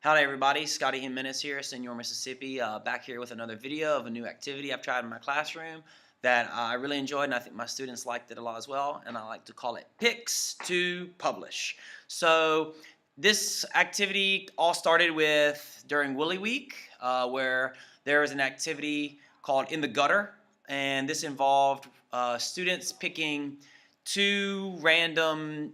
Howdy everybody, Scotty Jimenez here, Senor Mississippi, back here with another video of a new activity I've tried in my classroom that I really enjoyed, and I think my students liked it a lot as well, and I like to call it Pics to Publish. So this activity all started with during Willie Week, where there was an activity called In the Gutter, and this involved students picking two random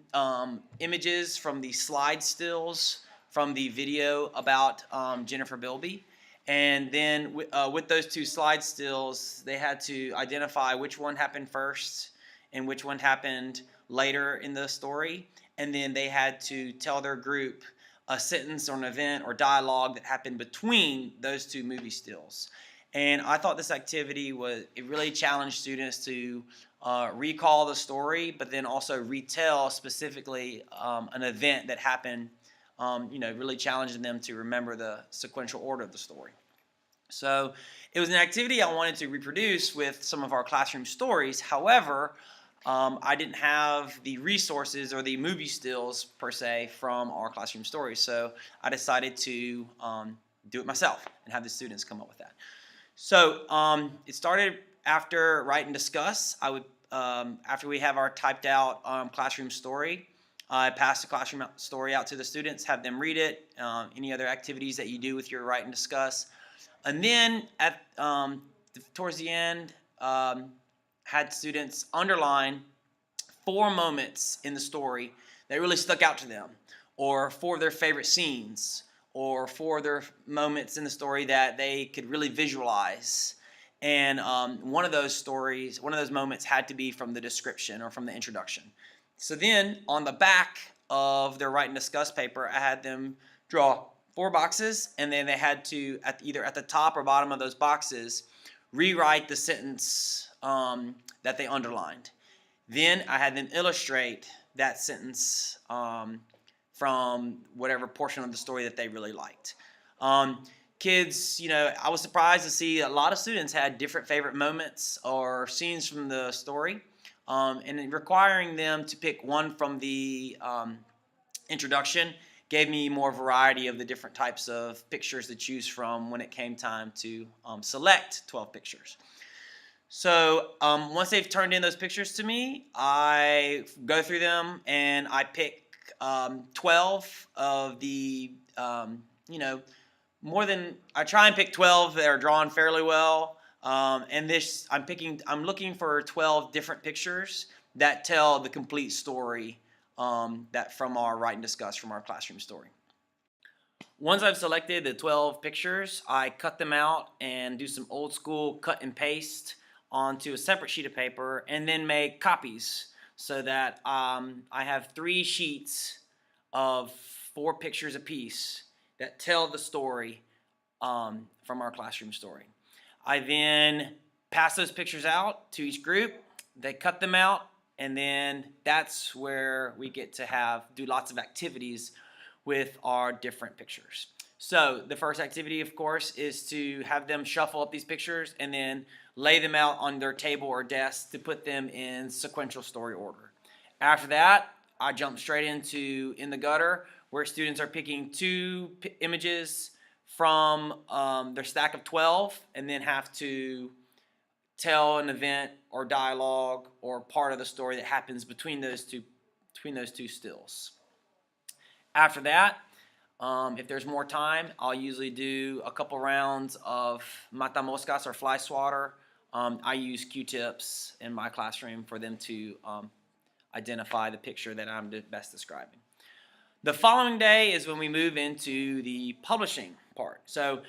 images from the slide stills from the video about Jennifer Bilby. And then with those two slide stills, they had to identify which one happened first and which one happened later in the story. And then they had to tell their group a sentence or an event or dialogue that happened between those two movie stills. And I thought this activity it really challenged students to recall the story, but then also retell specifically an event that happened, really challenging them to remember the sequential order of the story. So it was an activity I wanted to reproduce with some of our classroom stories. However, I didn't have the resources or the movie stills per se from our classroom stories. So I decided to do it myself and have the students come up with that. So it started after Write and Discuss. After we have our typed out classroom story, I pass the classroom story out to the students, have them read it, any other activities that you do with your Write and Discuss. And then towards the end, had students underline 4 moments in the story that really stuck out to them, or 4 of their favorite scenes, or 4 of their moments in the story that they could really visualize. And one of those moments had to be from the description or from the introduction. So then on the back of their Write and Discuss paper, I had them draw 4 boxes, and then they had to, either at the top or bottom of those boxes, rewrite the sentence that they underlined. Then I had them illustrate that sentence from whatever portion of the story that they really liked. Kids, I was surprised to see a lot of students had different favorite moments or scenes from the story. And requiring them to pick one from the introduction gave me more variety of the different types of pictures to choose from when it came time to select 12 pictures. So once they've turned in those pictures to me, I go through them and I pick 12 of the, I try and pick 12 that are drawn fairly well. I'm looking for 12 different pictures that tell the complete story that from our Write and Discuss from our classroom story. Once I've selected the 12 pictures, I cut them out and do some old school cut and paste onto a separate sheet of paper, and then make copies so that I have 3 sheets of 4 pictures apiece that tell the story from our classroom story. I then pass those pictures out to each group. They cut them out, and then that's where we get to do lots of activities with our different pictures. So the first activity, of course, is to have them shuffle up these pictures and then lay them out on their table or desk to put them in sequential story order. After that, I jump straight into In the Gutter, where students are picking 2 images from their stack of 12 and then have to tell an event or dialogue or part of the story that happens between those two stills. After that, if there's more time, I'll usually do a couple rounds of mata moscas or fly swatter. I use Q-tips in my classroom for them to identify the picture that I'm best describing. The following day is when we move into the publishing part. So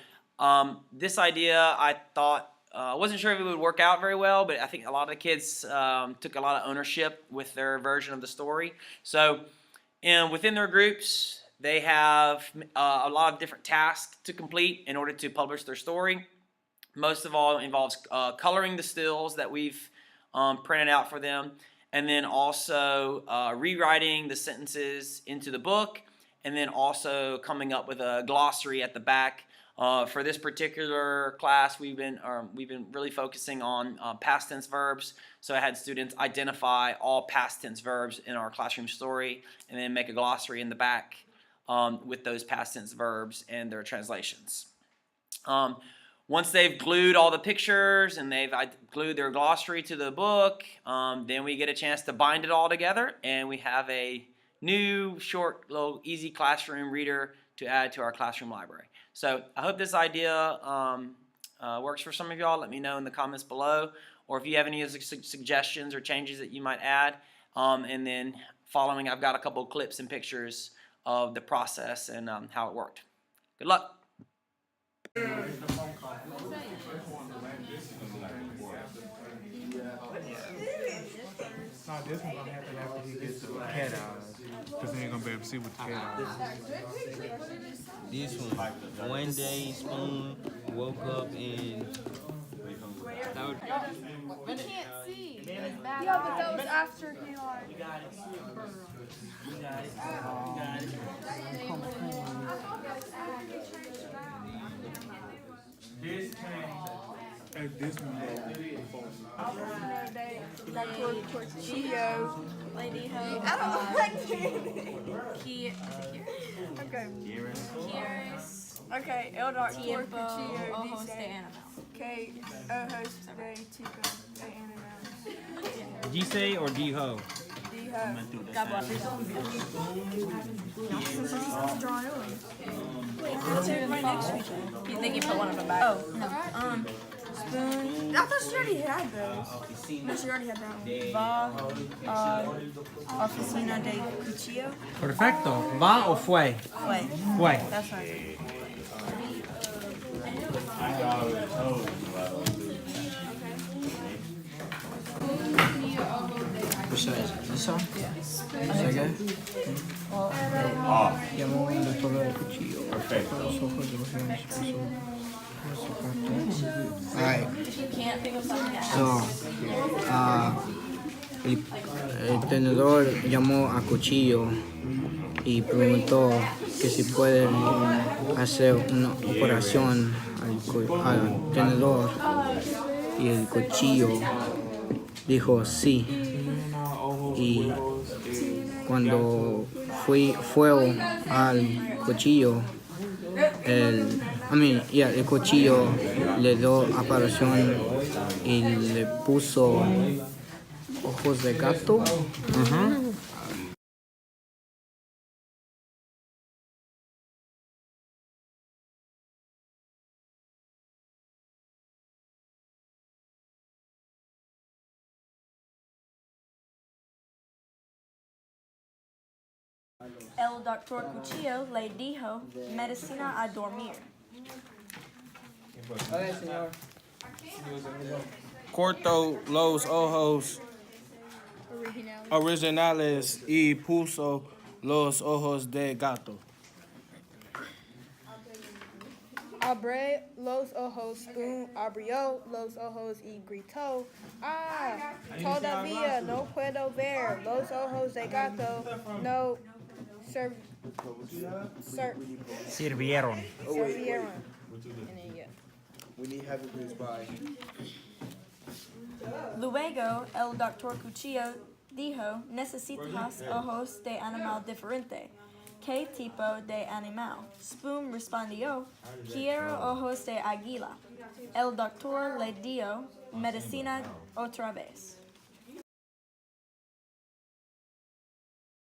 this idea, I thought, wasn't sure if it would work out very well, but I think a lot of the kids took a lot of ownership with their version of the story. So within their groups, they have a lot of different tasks to complete in order to publish their story. Most of all, it involves coloring the stills that we've printed out for them, and then also rewriting the sentences into the book, and then also coming up with a glossary at the back. For this particular class, we've been really focusing on past tense verbs. So I had students identify all past tense verbs in our classroom story, and then make a glossary in the back with those past tense verbs and their translations. Once they've glued all the pictures and they've glued their glossary to the book, then we get a chance to bind it all together, and we have a new, short, little, easy classroom reader to add to our classroom library. So I hope this idea works for some of y'all. Let me know in the comments below, or if you have any suggestions or changes that you might add. And then following, I've got a couple of clips and pictures of the process and how it worked. Good luck. No, this one's gonna happen after he gets the cat eyes. Because he ain't gonna be able to see with the cat eyes. This one day Spoon woke up and We can't see. Yeah, but that was after he like. You got it. You got it. You got it. This came. And this one Lady Ho. I don't like it. Okay. Kieris. Okay, El Doctor Cuchillo. Ojos de Animal. K. Ojos de Tico de Animal. G-Say or D-Ho? D-Ho. God bless you. You think you put one of them back? Oh, no. Spoon. I thought she already had those. No, she already had that one. Oficina de Cuchillo. Perfecto. ¿Va o fue? Wait. Fue. That's right. ¿Eso? Llamó un doctor de cuchillo. Perfecto. Los ojos de los niños. Alright. So, el tenedor llamó a Cuchillo y preguntó que si pueden hacer una operación al tenedor, y el Cuchillo dijo sí. Y cuando fue al Cuchillo, el Cuchillo le dio operación y le puso ojos de gato. El doctor Cuchillo le dijo medicina a dormir. Cortó los ojos originales y puso los ojos de gato. Abre los ojos, Spoon abrió los ojos y gritó, ¡ah! Todavía no puedo ver los ojos de gato, no Sirvieron. sirvieron. We need heavy grease by. Luego, el doctor Cuchillo dijo, necesitas ojos de animal diferente. ¿Qué tipo de animal? Spoon respondió, quiero ojos de águila. El doctor le dio medicina otra vez.